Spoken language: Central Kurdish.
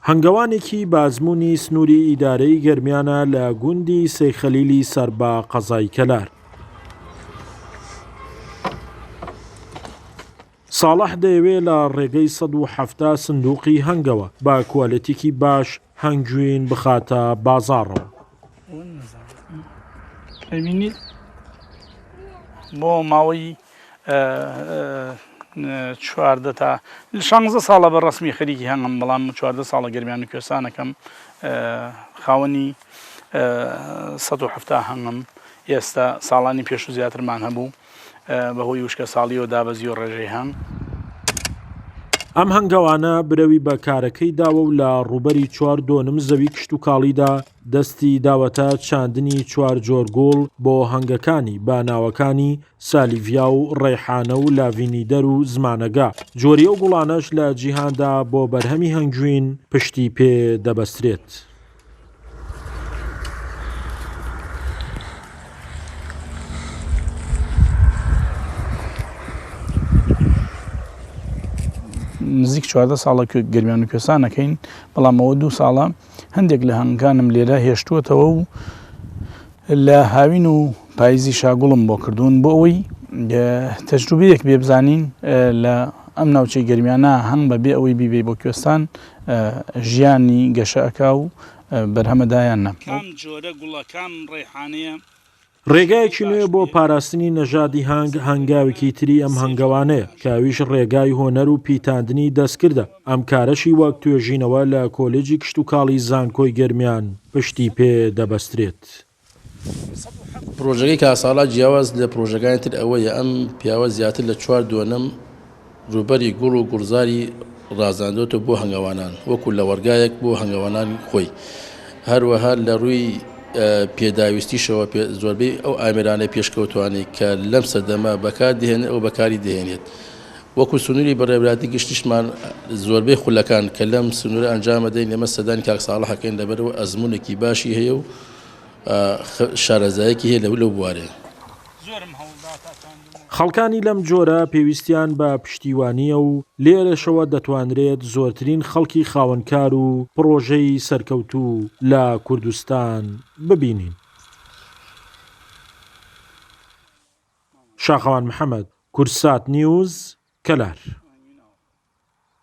هەنگەوانێکی بازموونی سنووری ئیدارەی گەرمیانە لە گوندی سەیخەلیلی سەر بە قەزای کەلار. ساڵح دەیەوێت لە ڕێگەی 170 سندوقی هەنگەوە با کوالەتێکی باش هەنگگوێن بخاتە بازاڕەوە. بۆ ماوەی 14 تا 16 ساڵە بە ڕسمی خەریکی هەنگم، بەڵام 14 ساڵە گەرمیان و کوێستانەکەم خاوەنی 170 هەنگم. ئێستا ساڵانی پێش و زیاترمان هەبوو بەهۆی وشکە ساڵی و دابەزی و ڕێژەی هەنگ. ئەم هەنگەوانە برەوی بە کارەکەی داوە و لە ڕووبەری 4.2 زەوی کشت و کاڵیدا دەستی داوەتە چاندنی 4 جۆر گوڵ بۆ هەنگەکانی باناوەکانی سالیڤیا و ڕێحانە و لاڤینیدەر و زمانەگا. جۆری ئەو گوڵانەش لە جیهاندا بۆ بەرهەمی هەنگگوین پشتی پێ دەبەسترێت. نزیک 14 ساڵە گەرمیان و کوێستانەکەین، بەڵام ئەوە 2 ساڵە هەندێک لە هەنگەکانم لێرە هێشتووەتەوە و لە هاوین و پاییزی شاگوڵم بۆ کردوون بۆ ئەوەی تەجروبەیەک بێ بزانین لە ئەم ناوچەی گەرمیانە هەنگ بەبێ ئەوەی بیبێ بۆ کوێستان ژیانی گەشەکە و بەرهەمەدایان نە. کام جۆرە گوڵەکان ڕێحانەیە ڕێگایەکی نوێ بۆ پاراستنی نەژادی هەنگاوێکی تری ئەم هەنگەوانەیە کاویش ڕێگای هۆنەر و پیتاندنی دەستکردە. ئەم کارەشی وەک توێژینەوە لە کۆلێجی کشت و کاڵی زانکۆی گەرمیان پشتی پێ دەبەسترێت. پرۆژەکەی کاساڵا جیاواز لە پرۆژەکانی تر ئەوەیە ئەم پیاوە زیاتر لە 4.2 ڕووبەری گوڵ و گوڵزاری ڕازاندۆتە بۆ هەنگەوانان وەکو لە وەرگایەک بۆ هەنگەوانان خۆی. هەروەها لە ڕووی پێداویستیشەوە زۆربەی ئەو ئامێرانەی پێشکەوتوانی کە لەم سەردەما بەکار دێنێت ئەو بەکاری دێنێت. وەکو سنووری بەڕێوەبراتی گشتیشمان زۆربەی خولەکان کە لەم سنوورە ئەنجامە دەین لەمە سەدانی کاک ساڵح حەکەین لەبەرەوە ئەزموونێکی باشی هەیە و شارەزایەکی هەیە لەو بوارەیە. خەڵکانی لەم جۆرە پێویستیان بە پشتیوانیە و لێرەشەوە دەتوانرێت زۆرترین خەڵکی خاوەنکار و پرۆژەی سەرکەوتوو لە کوردستان ببینین. شاخەوان محەممەد، کورسات نیوز، کەلار.